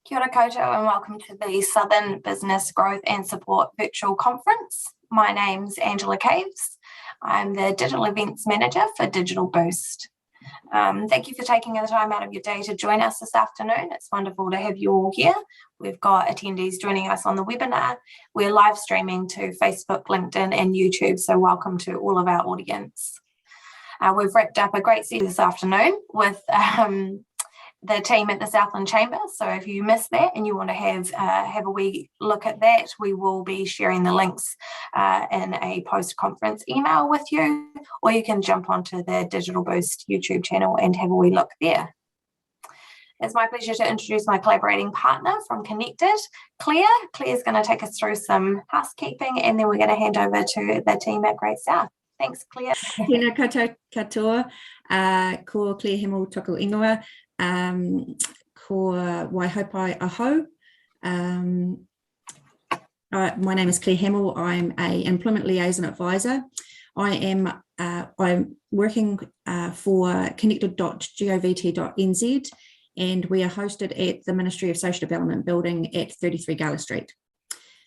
Kia ora koutou and welcome to the Southern Business Growth and Support Virtual Conference. My name's Angela Caves. I'm the Digital Events Manager for Digital Boost. Thank you for taking the time out of your day to join us this afternoon. It's wonderful to have you all here. We've got attendees joining us on the webinar. We're live streaming to Facebook, LinkedIn and YouTube, so welcome to all of our audience. We've wrapped up a great session this afternoon with the team at the Southland Chamber. So if you missed that and you want to have a wee look at that, we will be sharing the links in a post-conference email with you, or you can jump onto the Digital Boost YouTube channel and have a wee look there. It's my pleasure to introduce my collaborating partner from Connected, Claire. Claire's going to take us through some housekeeping and then we're going to hand over to the team at Great South. Thanks, Claire. Tēnā koutou katoa, ko Claire Hamill toko ingoa. Ko Waihopai Aho. My name is Claire Hamill. I'm an Employment Liaison Advisor. I'm working for connected.govt.nz and we are hosted at the Ministry of Social Development building at 33 Gala Street.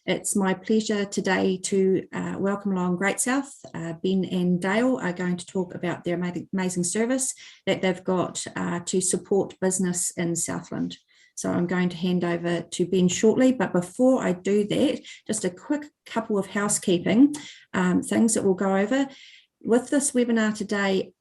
It's my pleasure today to welcome along Great South. Ben and Dale are going to talk about their amazing service that they've got to support business in Southland. So I'm going to hand over to Ben shortly, but before I do that, just a quick couple of housekeeping things that we'll go over. With this webinar today,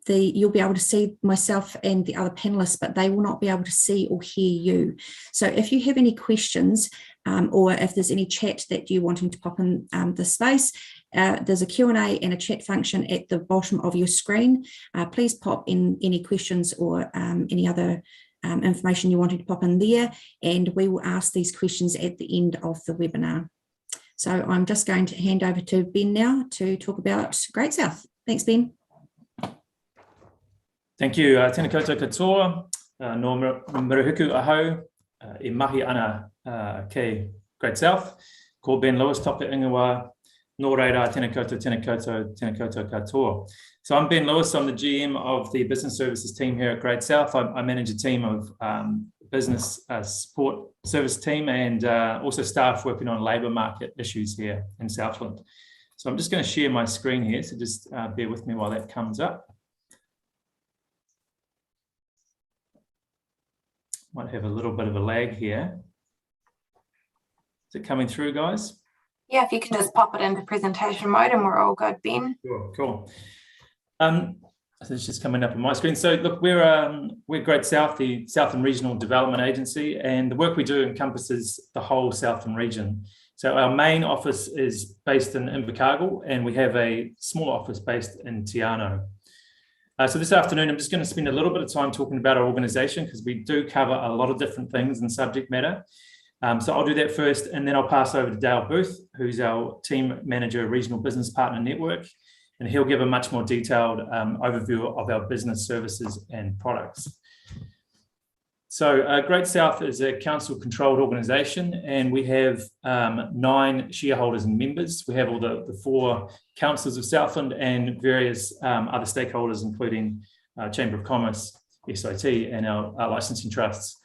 you'll be able to see myself and the other panelists, but they will not be able to see or hear you. So if you have any questions or if there's any chat that you're wanting to pop in the space, there's a Q&A and a chat function at the bottom of your screen. Please pop in any questions or any other information you wanted to pop in there, and we will ask these questions at the end of the webinar. So I'm just going to hand over to Ben now to talk about Great South. Thanks, Ben. Thank you. Tēnā koutou katoa, no murahuku ahau, I mahi ana kei Great South. Ko Ben Lewis, toka ingoa, no reira, tēnā koutou katoa. So I'm Ben Lewis, I'm the GM of the Business Services team here at Great South. I manage a team of business support service team and also staff working on labour market issues here in Southland. So I'm just going to share my screen here, so just bear with me while that comes up. Might have a little bit of a lag here. Is it coming through, guys? Yeah, if you can just pop it into presentation mode and we're all good, Ben. Sure, cool. So it's just coming up on my screen. So look, we're Great South, the Southland Regional Development Agency, and the work we do encompasses the whole Southland region. So our main office is based in Invercargill, and we have a small office based in Te Anau. So this afternoon, I'm just going to spend a little bit of time talking about our organisation because we do cover a lot of different things in subject matter. So I'll do that first, and then I'll pass over to Dale Booth, who's our Team Manager, Regional Business Partner Network, and he'll give a much more detailed overview of our business services and products. So Great South is a council-controlled organisation, and we have 9 shareholders and members. We have all the 4 councils of Southland and various other stakeholders, including Chamber of Commerce, SIT, and our licensing trusts.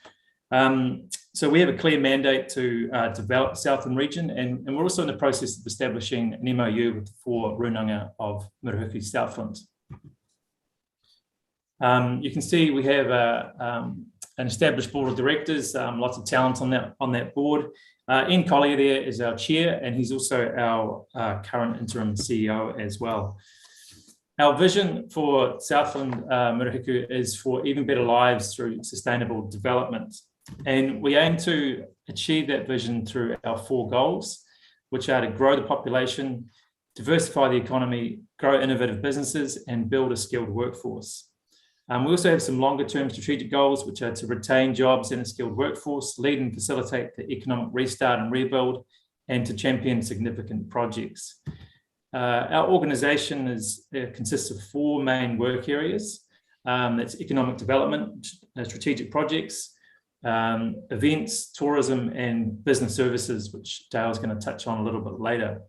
So we have a clear mandate to develop the Southland region, and we're also in the process of establishing an MOU with the 4 runanga of Murihuku Southland. You can see we have an established board of directors, lots of talent on that board. Ian Collier there is our chair, and he's also our current interim CEO as well. Our vision for Southland Murihuku is for even better lives through sustainable development. And we aim to achieve that vision through our 4 goals, which are to grow the population, diversify the economy, grow innovative businesses, and build a skilled workforce. We also have some longer term strategic goals, which are to retain jobs in a skilled workforce, lead and facilitate the economic restart and rebuild, and to champion significant projects. Our organisation consists of 4 main work areas. That's economic development, strategic projects, events, tourism, and business services, which Dale's going to touch on a little bit later.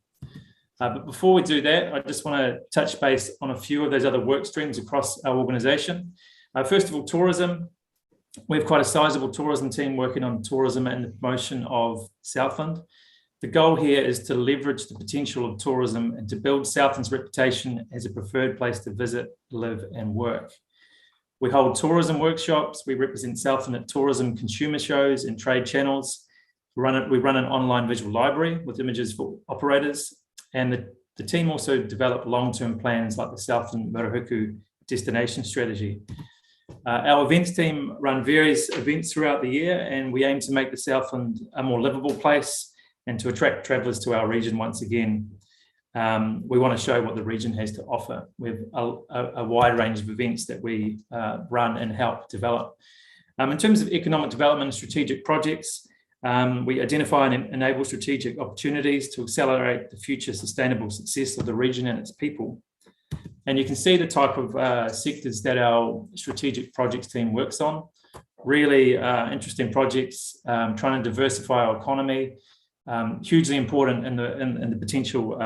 But before we do that, I just want to touch base on a few of those other work streams across our organisation. First of all, tourism. We have quite a sizable tourism team working on tourism and the promotion of Southland. The goal here is to leverage the potential of tourism and to build Southland's reputation as a preferred place to visit, live and work. We hold tourism workshops. We represent Southland at tourism consumer shows and trade channels. We run an online visual library with images for operators. And the team also develop long-term plans like the Southland Murihiku destination strategy. Our events team run various events throughout the year, and we aim to make the Southland a more livable place and to attract travellers to our region once again. We want to show what the region has to offer with a wide range of events that we run and help develop. In terms of economic development and strategic projects, we identify and enable strategic opportunities to accelerate the future sustainable success of the region and its people. And you can see the type of sectors that our strategic projects team works on. Really interesting projects, trying to diversify our economy, hugely important in the potential,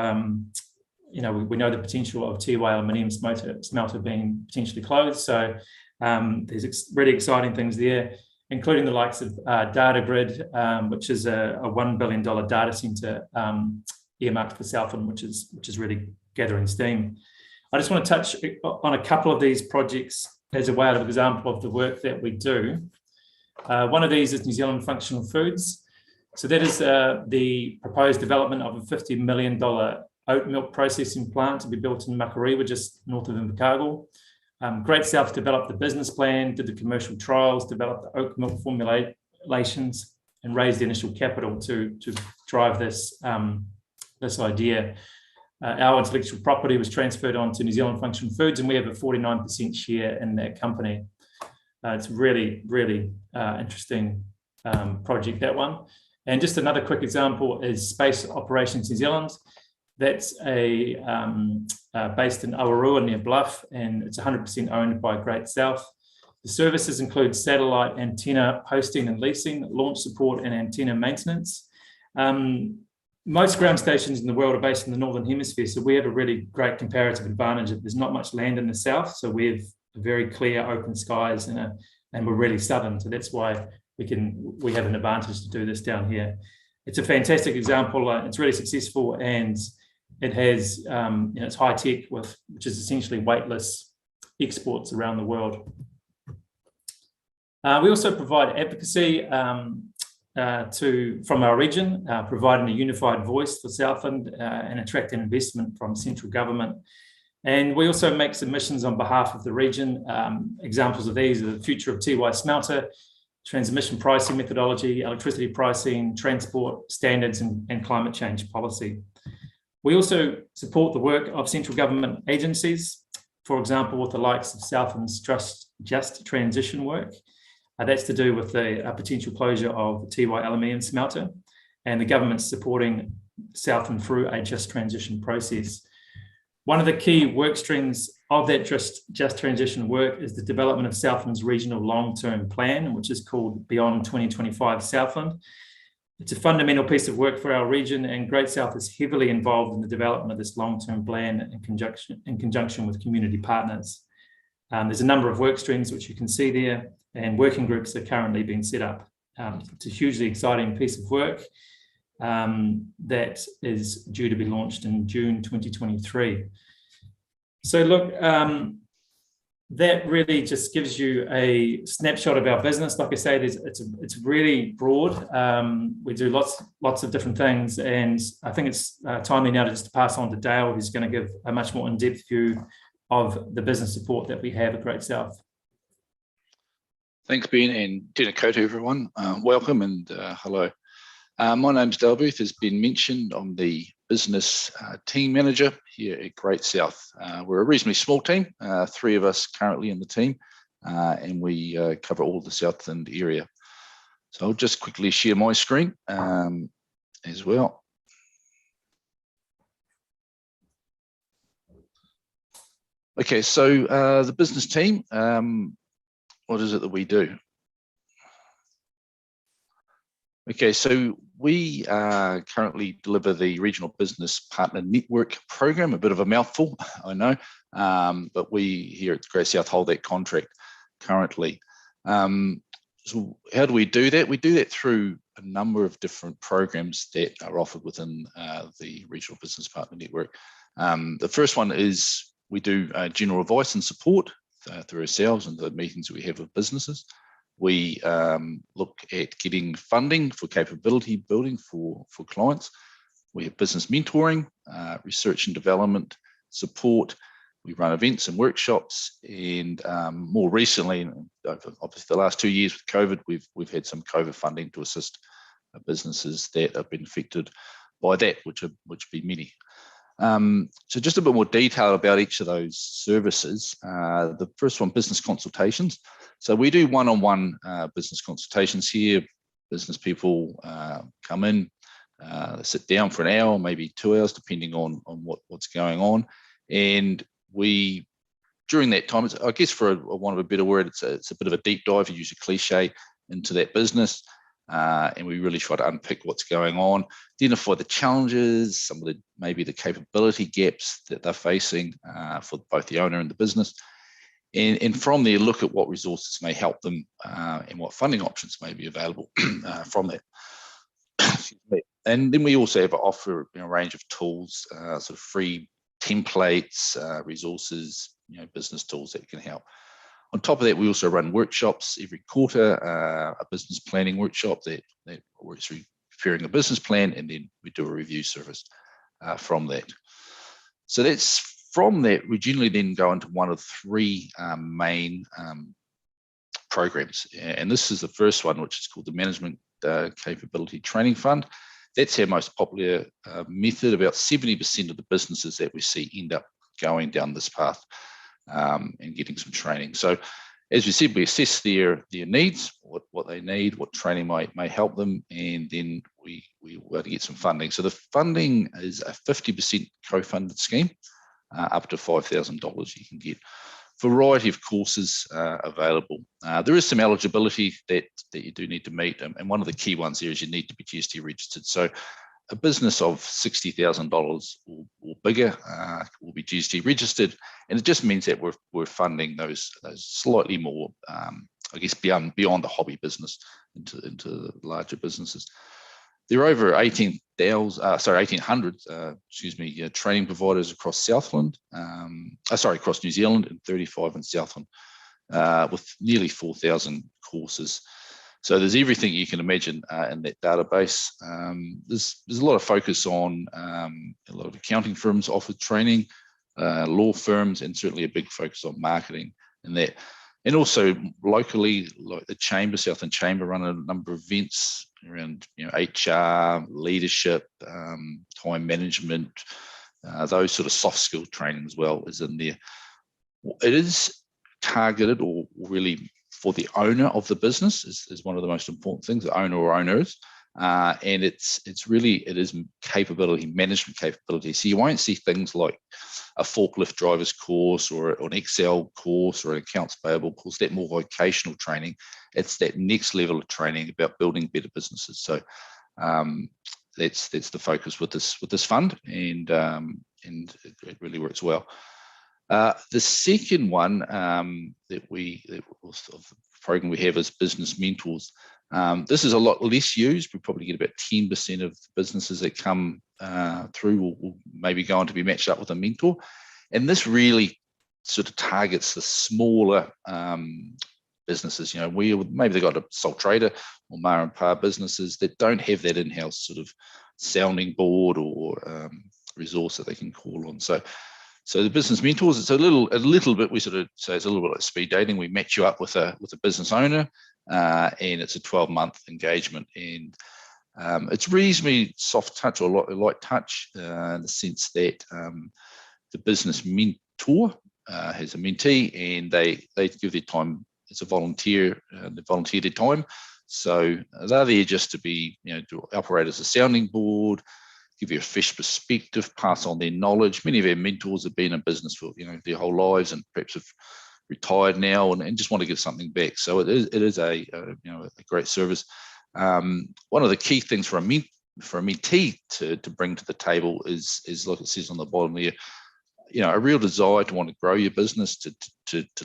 we know the potential of Tiwai aluminium smelter being potentially closed. So there's really exciting things there, including the likes of Data Grid, which is a $1 billion data center earmarked for Southland, which is really gathering steam. I just want to touch on a couple of these projects as a way of example of the work that we do. One of these is New Zealand Functional Foods. So that is the proposed development of a $50 million oat milk processing plant to be built in Makarewa, just north of Invercargill. Great South developed the business plan, did the commercial trials, developed the oat milk formulations, and raised the initial capital to drive this idea. Our intellectual property was transferred on to New Zealand Functional Foods, and we have a 49% share in that company. It's really, really interesting project, that one. And just another quick example is Space Operations New Zealand. That's based in Awarua near Bluff, and it's 100% owned by Great South. The services include satellite antenna hosting and leasing, launch support and antenna maintenance. Most ground stations in the world are based in the Northern Hemisphere, so we have a really great comparative advantage. There's not much land in the south, so we have very clear open skies and we're really southern, so that's why we have an advantage to do this down here. It's a fantastic example. It's really successful, and it has it's high tech which is essentially weightless exports around the world. We also provide advocacy from our region, providing a unified voice for Southland and attracting investment from central government. And we also make submissions on behalf of the region. Examples of these are the future of Tiwai smelter, transmission pricing methodology, electricity pricing, transport standards, and climate change policy. We also support the work of central government agencies, for example, with the likes of Southland's Just Transition work. That's to do with the potential closure of the Tiwai aluminium smelter, and the government's supporting Southland through a just transition process. One of the key work streams of that just transition work is the development of Southland's regional long-term plan, which is called Beyond 2025 Southland. It's a fundamental piece of work for our region, and Great South is heavily involved in the development of this long-term plan in conjunction with community partners. There's a number of work streams which you can see there, and working groups are currently being set up. It's a hugely exciting piece of work that is due to be launched in June 2023. So look, that really just gives you a snapshot of our business. Like I say, it's really broad. We do lots of different things, and I think it's timely now to just pass on to Dale, who's going to give a much more in-depth view of the business support that we have at Great South. Thanks, Ben, and tēnā koutou, everyone. Welcome and hello. My name's Dale Booth. As been mentioned, I'm the business team manager here at Great South. We're a reasonably small team, 3 of us currently in the team, and we cover all the Southland area. So I'll just quickly share my screen as well. Okay, so the business team, what is it that we do? Okay, so we currently deliver the Regional Business Partner Network program, a bit of a mouthful, I know, but we here at Great South hold that contract currently. So how do we do that? We do that through a number of different programs that are offered within the Regional Business Partner Network. The first one is we do general advice and support through ourselves and the meetings we have with businesses. We look at getting funding for capability building for clients. We have business mentoring, research and development support. We run events and workshops, and more recently, obviously the last 2 years with COVID, we've had some COVID funding to assist businesses that have been affected by that, which be many. So just a bit more detail about each of those services. The first one, business consultations. So we do one-on-one business consultations here. Business people come in, sit down for an hour, maybe 2 hours, depending on what's going on. And we, during that time, I guess for a want of a better word, it's a bit of a deep dive, to use a cliche, into that business. And we really try to unpick what's going on, identify the challenges, some of maybe the capability gaps that they're facing for both the owner and the business. And from there, look at what resources may help them and what funding options may be available from that. And then we also offer a range of tools, sort of free templates, resources, business tools that can help. On top of that, we also run workshops every quarter, a business planning workshop that works through preparing a business plan, and then we do a review service from that. So that's from that, we generally then go into one of three main programs. And this is the first one, which is called the Management Capability Training Fund. That's our most popular method. About 70% of the businesses that we see end up going down this path and getting some training. So as we said, we assess their needs, what they need, what training may help them, and then we want to get some funding. So the funding is a 50% co-funded scheme, up to $5,000 you can get. Variety of courses available. There is some eligibility that you do need to meet, and one of the key ones there is you need to be GST registered. So a business of $60,000 or bigger will be GST registered, and it just means that we're funding those slightly more, I guess, beyond the hobby business into larger businesses. There are over 1,800 training providers across Southland, across New Zealand, and 35 in Southland, with nearly 4,000 courses. So there's everything you can imagine in that database. There's a lot of focus on a lot of accounting firms offer training, law firms, and certainly a big focus on marketing and that. And also locally, like the Chamber, Southland Chamber, run a number of events around HR, leadership, time management, those sort of soft skill training as well is in there. It is targeted or really for the owner of the business is one of the most important things, the owner or owners. And it is capability, management capability. So you won't see things like a forklift driver's course or an Excel course or an accounts payable course, that more vocational training. It's that next level of training about building better businesses. So that's the focus with this fund, and it really works well. The second one the program we have is business mentors. This is a lot less used. We probably get about 10% of businesses that come through will maybe go on to be matched up with a mentor. And this really sort of targets the smaller businesses, where maybe they've got a sole trader or ma and pa businesses that don't have that in-house sort of sounding board or resource that they can call on. So the business mentors, it's a little bit, we sort of say it's a little bit like speed dating. We match you up with a business owner, and it's a 12-month engagement. And it's reasonably soft touch or light touch in the sense that the business mentor has a mentee, and they give their time as a volunteer. They volunteer their time, so they're there just to be, to operate as a sounding board, give you a fresh perspective, pass on their knowledge. Many of our mentors have been in business for their whole lives, and perhaps have retired now and just want to give something back. So it is a great service. One of the key things for a mentee to bring to the table is like it says on the bottom there, a real desire to want to grow your business, to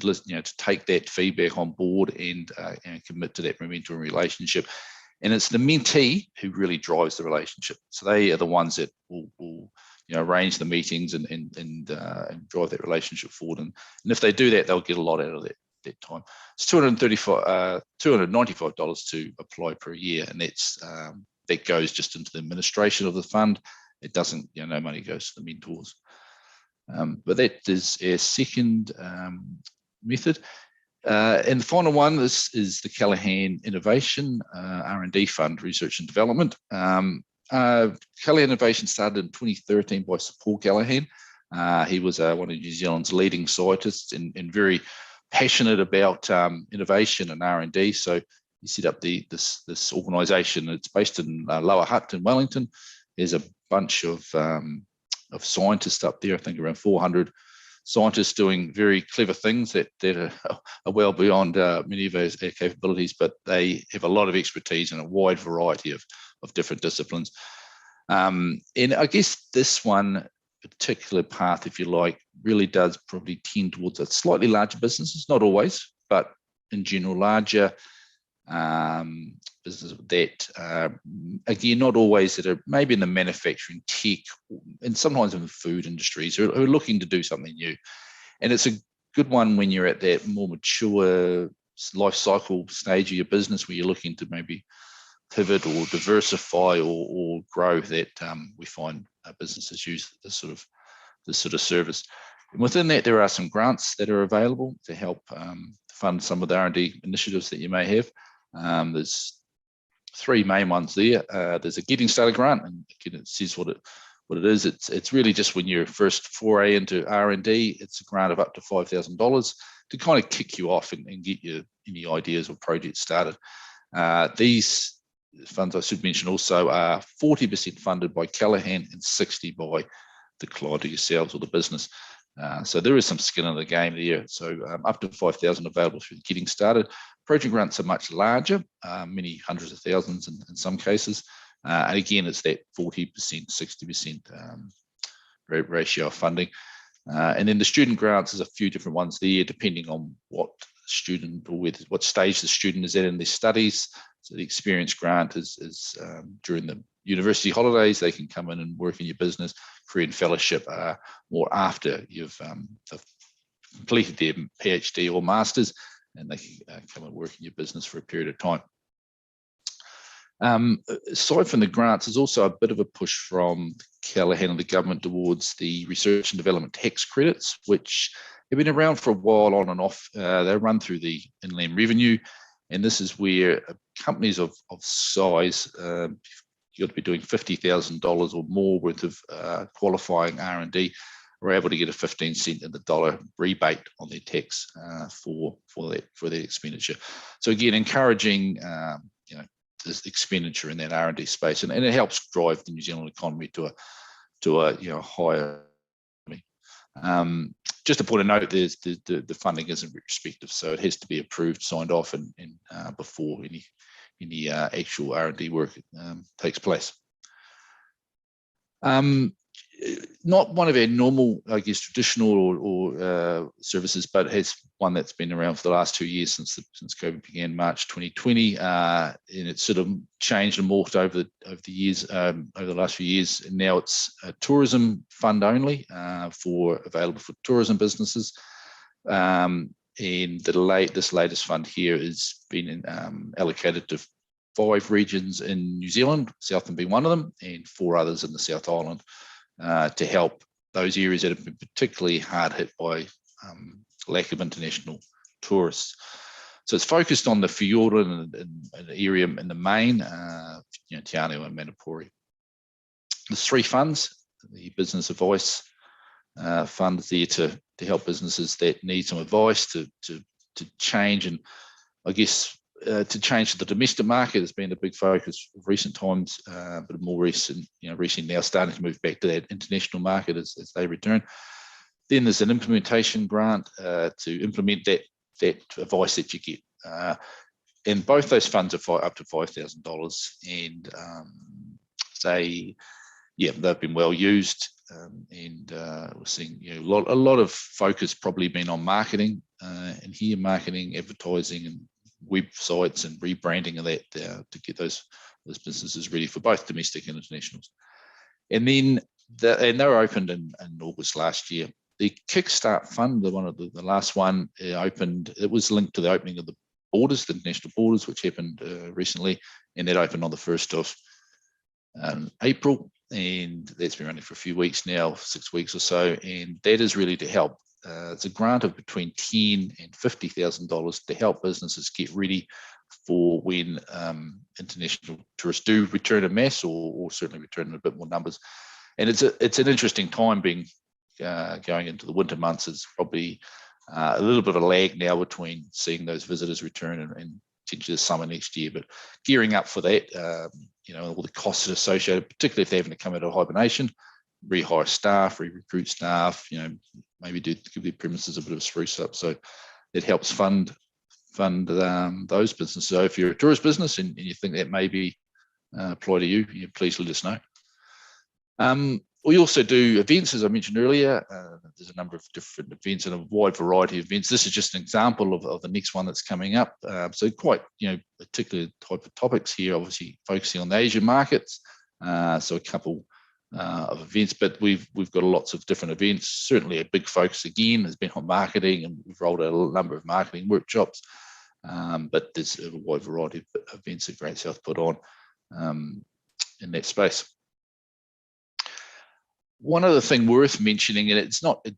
listen, to take that feedback on board and commit to that momentum relationship. And it's the mentee who really drives the relationship. So they are the ones that will arrange the meetings and drive that relationship forward. And if they do that, they'll get a lot out of that time. It's $295 to apply per year, and that goes just into the administration of the fund. It doesn't, no money goes to the mentors. But that is our second method. And the final one is the Callaghan Innovation R&D Fund, Research and Development. Callaghan Innovation started in 2013 by Sir Paul Callaghan. He was one of New Zealand's leading scientists and very passionate about innovation and R&D. So he set up this organisation. It's based in Lower Hutt in Wellington. There's a bunch of scientists up there. I think around 400 scientists doing very clever things that are well beyond many of our capabilities, but they have a lot of expertise in a wide variety of different disciplines. And I guess this one particular path, if you like, really does probably tend towards a slightly larger businesses, not always, but in general larger businesses that, again, not always, that are maybe in the manufacturing, tech, and sometimes in the food industries who are looking to do something new. And it's a good one when you're at that more mature life cycle stage of your business where you're looking to maybe pivot or diversify or grow, that we find businesses use this sort of service. And within that, there are some grants that are available to help fund some of the R&D initiatives that you may have. There's three main ones there. There's a Getting Started grant, and again, it says what it is. It's really just when you're first foray into R&D, it's a grant of up to $5,000 to kind of kick you off and get you any ideas or projects started. These funds, I should mention also, are 40% funded by Callaghan and 60% by the client or yourselves or the business. So there is some skin in the game there. So up to $5,000 available through Getting Started. Project grants are much larger, many hundreds of thousands in some cases. And again, it's that 40%, 60% ratio of funding. And then the student grants, there's a few different ones there, depending on what student or what stage the student is at in their studies. So the experience grant is during the university holidays, they can come in and work in your business. Career and fellowship or after you've completed their PhD or masters, and they can come and work in your business for a period of time. Aside from the grants, there's also a bit of a push from Callaghan and the government towards the research and development tax credits, which have been around for a while on and off. They run through the Inland Revenue, and this is where companies of size, you've got to be doing $50,000 or more worth of qualifying R&D, are able to get a 15 cent in the dollar rebate on their tax for their expenditure. So again, encouraging this expenditure in that R&D space, and it helps drive the New Zealand economy to a higher. Just a point of note, there's the funding isn't retrospective, so it has to be approved, signed off, and before any actual R&D work takes place. Not one of our normal, I guess, traditional or services, but it's one that's been around for the last 2 years since COVID began, March 2020, and it's sort of changed and morphed over the years, over the last few years. And now it's a tourism fund only, available for tourism businesses. And this latest fund here has been allocated to 5 regions in New Zealand, Southern being one of them, and 4 others in the South Island, to help those areas that have been particularly hard hit by lack of international tourists. So it's focused on the Fiora and the area in the main, Te Anau and Manapori. There's 3 funds. The Business Advice Fund is there to help businesses that need some advice to change, and I guess to change to the domestic market has been the big focus of recent times, but more recently now starting to move back to that international market as they return. Then there's an implementation grant to implement that advice that you get. And both those funds are up to $5,000, and they've been well used. and we're seeing a lot of focus probably been on marketing and here marketing, advertising, and websites and rebranding of that to get those businesses ready for both domestic and internationals. And then they were opened in August last year. The Kickstart Fund, the last one, opened. It was linked to the opening of the borders, the international borders, which happened recently, and that opened on the 1st of April, and that's been running for a few weeks now, 6 weeks or so, and that is really to help. It's a grant of between $10,000 and $50,000 to help businesses get ready for when international tourists do return en masse, or certainly return in a bit more numbers. And it's an interesting time being going into the winter months. It's probably a little bit of a lag now between seeing those visitors return and potentially the summer next year, but gearing up for that, all the costs associated, particularly if they're having to come out of hibernation, rehire staff, re-recruit staff, maybe give their premises a bit of a spruce up. So it helps fund those businesses. So if you're a tourist business and you think that maybe apply to you, please let us know. We also do events, as I mentioned earlier. There's a number of different events and a wide variety of events. This is just an example of the next one that's coming up. So quite, particular type of topics here, obviously focusing on the Asian markets. So a couple of events, but we've got lots of different events. Certainly a big focus again has been on marketing, and we've rolled out a number of marketing workshops. But there's a wide variety of events that Great South put on in that space. One other thing worth mentioning, and it's not in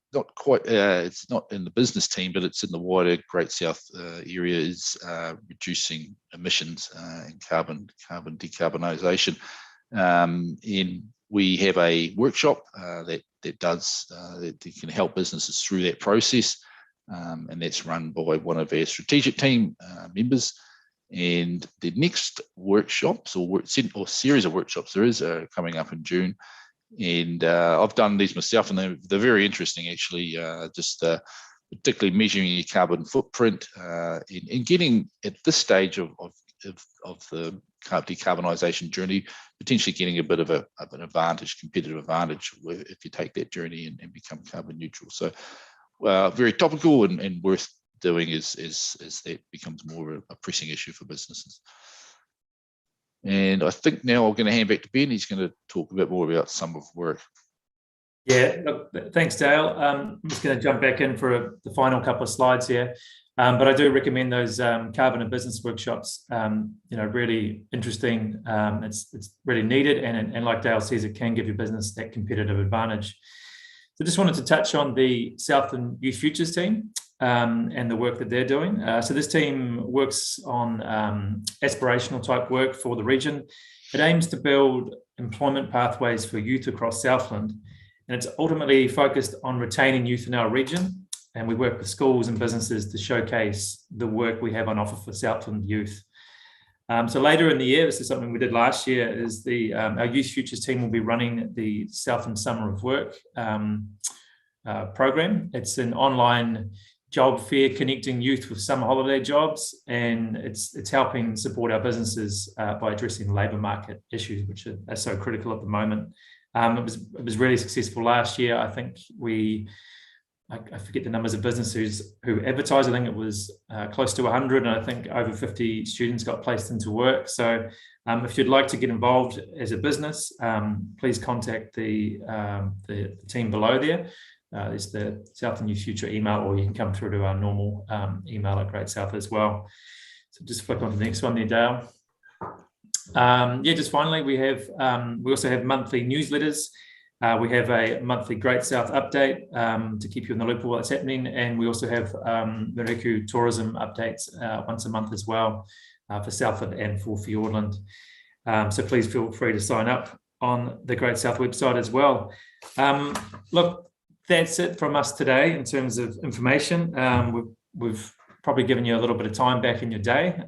the business team, but it's in the wider Great South area, is reducing emissions and carbon decarbonisation. And we have a workshop that can help businesses through that process, and that's run by one of our strategic team members. And the next workshops or series of workshops there is coming up in June. And I've done these myself, and they're very interesting, actually. Particularly measuring your carbon footprint and getting at this stage of the decarbonisation journey, potentially getting a bit of an advantage, competitive advantage, if you take that journey and become carbon neutral. So, very topical and worth doing as that becomes more of a pressing issue for businesses. And I think now I'm going to hand back to Ben. He's going to talk a bit more about summer of work. Yeah, look, thanks, Dale. I'm just going to jump back in for the final couple of slides here. But I do recommend those carbon and business workshops. Really interesting. It's really needed, and like Dale says, it can give your business that competitive advantage. So just wanted to touch on the Southland Youth Futures team and the work that they're doing. So this team works on aspirational type work for the region. It aims to build employment pathways for youth across Southland, and it's ultimately focused on retaining youth in our region. And we work with schools and businesses to showcase the work we have on offer for Southland youth. So later in the year, this is something we did last year, is our Youth Futures team will be running the Southland Summer of Work program. It's an online job fair connecting youth with summer holiday jobs, and it's helping support our businesses by addressing labour market issues, which are so critical at the moment. It was really successful last year. I think I forget the numbers of businesses who advertised. I think it was close to 100, and I think over 50 students got placed into work. So if you'd like to get involved as a business, please contact the team below there. There's the Southland Youth Future email, or you can come through to our normal email at Great South as well. So just flick on to the next one there, Dale. Just finally, we also have monthly newsletters. We have a monthly Great South update to keep you in the loop of what's happening, and we also have Muriku tourism updates once a month as well for Southland and for Fiordland. So please feel free to sign up on the Great South website as well. Look, that's it from us today in terms of information. We've probably given you a little bit of time back in your day.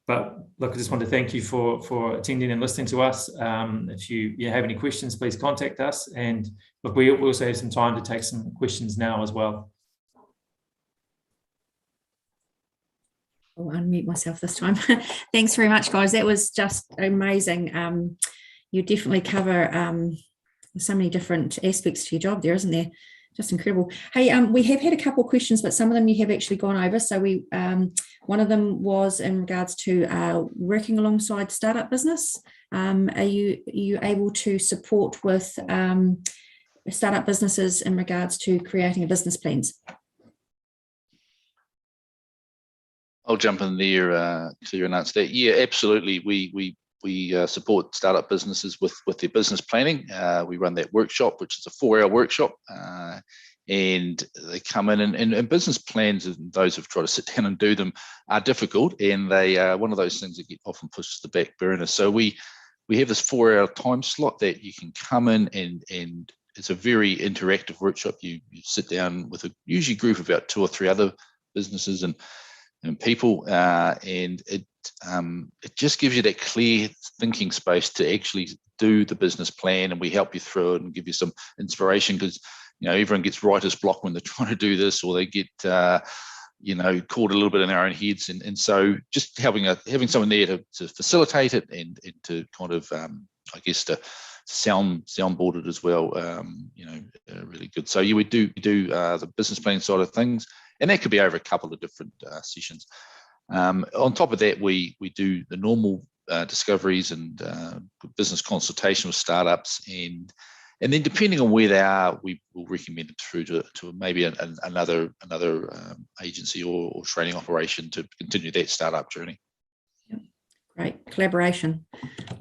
But look, I just want to thank you for attending and listening to us. If you have any questions, please contact us. And look, we also have some time to take some questions now as well. I'll unmute myself this time. Thanks very much, guys. That was just amazing. You definitely cover There's so many different aspects to your job there, isn't there? Just incredible. Hey, we have had a couple of questions, but some of them you have actually gone over. So one of them was in regards to working alongside startup business. Are you able to support with startup businesses in regards to creating a business plans? I'll jump in there to announce that. Yeah, absolutely. We support startup businesses with their business planning. We run that workshop, which is a 4-hour workshop, and they come in and business plans, and those who've tried to sit down and do them are difficult, and they are one of those things that get often pushed to the back burner. So we have this 4-hour time slot that you can come in, and it's a very interactive workshop. You sit down with a usually group of about 2 or 3 other businesses and people, and it just gives you that clear thinking space to actually do the business plan, and we help you through it and give you some inspiration, because everyone gets writer's block when they're trying to do this, or they get caught a little bit in their own heads, and so just having someone there to facilitate it and to kind of I guess to soundboard it as well, really good. So yeah, we do the business plan side of things, and that could be over a couple of different sessions. On top of that, we do the normal discoveries and business consultation with startups, and then depending on where they are, we will recommend it through to maybe another agency or training operation to continue that startup journey. Great collaboration,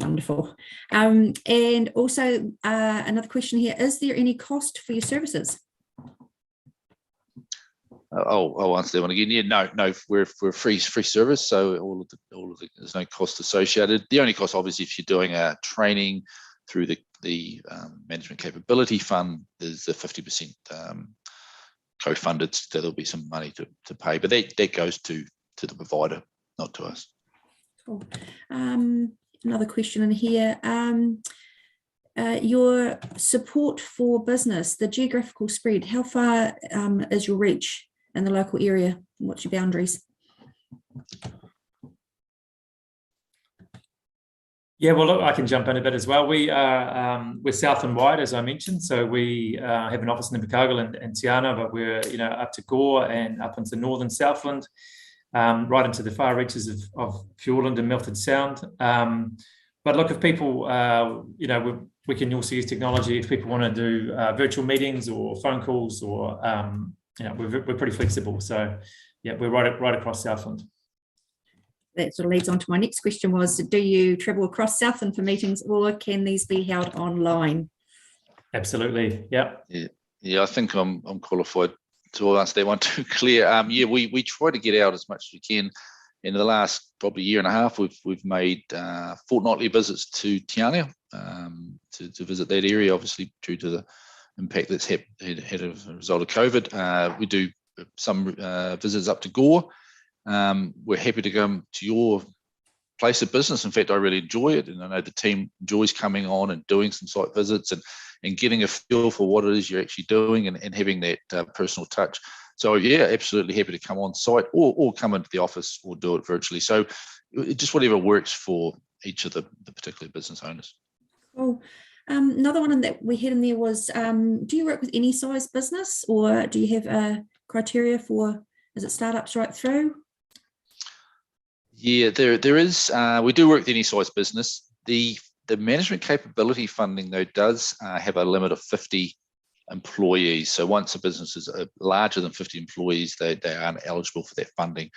wonderful. And also another question here: is there any cost for your services? I'll answer that one again. Yeah, no, we're free service, so all of the there's no cost associated. The only cost, obviously, if you're doing a training through the management capability fund, there's the 50% co-funded, so there'll be some money to pay, but that goes to the provider, not to us. Cool. Another question in here. Your support for business, the geographical spread, how far is your reach in the local area? What's your boundaries? Yeah, well, look, I can jump in a bit as well. We're south and wide, as I mentioned. So we have an office in Invercargill and Tiana, but we're up to Gore and up into northern Southland, right into the far reaches of Fjordland and Milford Sound. But look, if people, we can also use technology if people want to do virtual meetings or phone calls, or we're pretty flexible. So yeah, we're right across Southland. That sort of leads on to my next question: was, do you travel across Southland for meetings, or can these be held online? Absolutely, yeah. Yeah, I think I'm qualified to answer that one too, Claire. Yeah, we try to get out as much as we can. In the last probably year and a half, we've made fortnightly visits to Tiana to visit that area, obviously due to the impact that's had as a result of COVID. We do some visits up to Gore. We're happy to come to your place of business. In fact, I really enjoy it, and I know the team enjoys coming on and doing some site visits and getting a feel for what it is you're actually doing and having that personal touch. So yeah, absolutely happy to come on site or come into the office or do it virtually. So just whatever works for each of the particular business owners. Cool. Another one that we had in there was, do you work with any size business, or do you have a criteria for, is it startups right through? Yeah, there is. We do work with any size business. The management capability funding, though, does have a limit of 50 employees. So once a business is larger than 50 employees, they aren't eligible for that funding.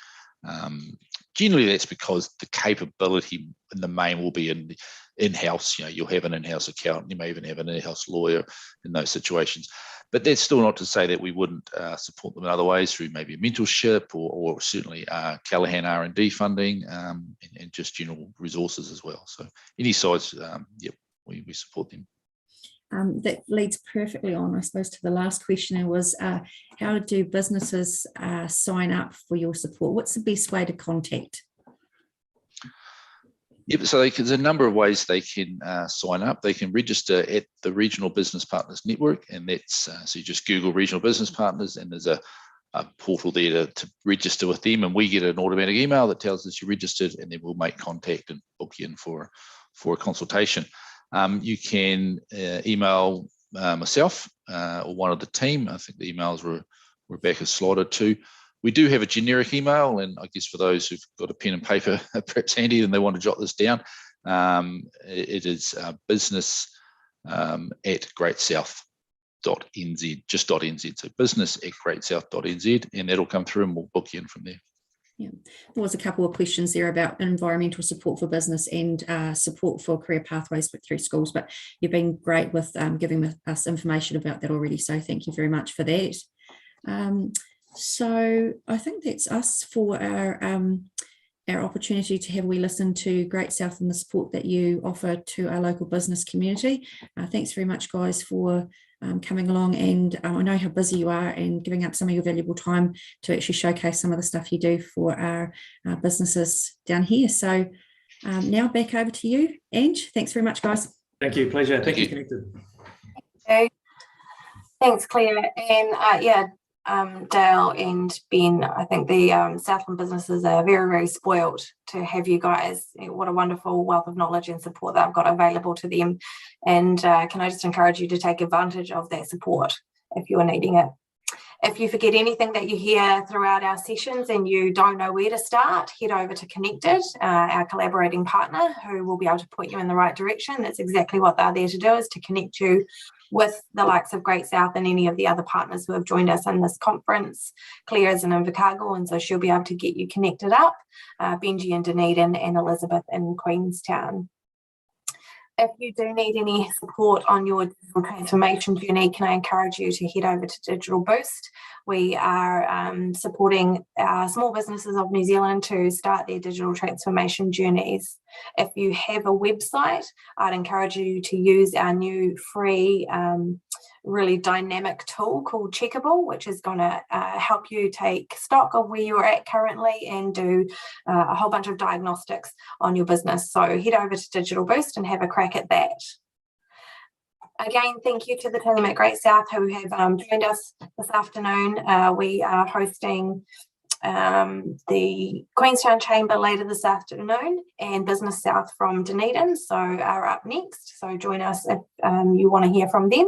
Generally, that's because the capability in the main will be in-house. You'll have an in-house accountant, you may even have an in-house lawyer in those situations. But that's still not to say that we wouldn't support them in other ways through maybe a mentorship or certainly Callaghan R&D funding and just general resources as well. So any size, yep, we support them. That leads perfectly on, I suppose, to the last question. It was, how do businesses sign up for your support? What's the best way to contact? Yep, so there's a number of ways they can sign up. They can register at the Regional Business Partners Network, and that's so you just Google Regional Business Partners, and there's a portal there to register with them, and we get an automatic email that tells us you're registered, and then we'll make contact and book you in for a consultation. You can email myself or one of the team. I think the emails were Rebecca slotted too. We do have a generic email, and I guess for those who've got a pen and paper perhaps handy and they want to jot this down, it is business at greatsouth.nz, just .nz, so business at greatsouth.nz, and that'll come through and we'll book you in from there. Yeah, there was a couple of questions there about environmental support for business and support for career pathways through schools, but you've been great with giving us information about that already, so thank you very much for that. So I think that's us for our opportunity to have a wee listen to Great South and the support that you offer to our local business community. Thanks very much, guys, for coming along, and I know how busy you are and giving up some of your valuable time to actually showcase some of the stuff you do for our businesses down here. So now back over to you, Ange. Thanks very much, guys. Thank you, pleasure. Thank you, Connected. Okay. Thanks, Claire. And Dale and Ben, I think the Southland businesses are very, very spoiled to have you guys. What a wonderful wealth of knowledge and support that I've got available to them. And can I just encourage you to take advantage of that support if you are needing it. If you forget anything that you hear throughout our sessions and you don't know where to start, head over to Connected, our collaborating partner, who will be able to point you in the right direction. That's exactly what they're there to do, is to connect you with the likes of Great South and any of the other partners who have joined us in this conference. Claire is in Invercargill, and so she'll be able to get you connected up. Benji in Dunedin and Elizabeth in Queenstown. If you do need any support on your digital transformation journey, can I encourage you to head over to Digital Boost. We are supporting our small businesses of New Zealand to start their digital transformation journeys. If you have a website, I'd encourage you to use our new free really dynamic tool called Checkable, which is going to help you take stock of where you're at currently and do a whole bunch of diagnostics on your business. So head over to Digital Boost and have a crack at that. Again, thank you to the team at Great South who have joined us this afternoon. We are hosting the Queenstown Chamber later this afternoon, and Business South from Dunedin are up next, so join us if you want to hear from them.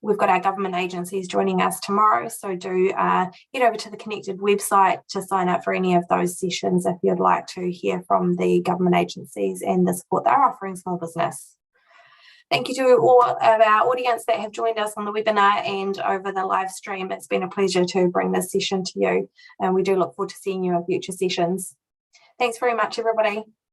We've got our government agencies joining us tomorrow, so do head over to the Connected website to sign up for any of those sessions if you'd like to hear from the government agencies and the support they're offering small business. Thank you to all of our audience that have joined us on the webinar and over the live stream. It's been a pleasure to bring this session to you, and we do look forward to seeing you in future sessions. Thanks very much, everybody.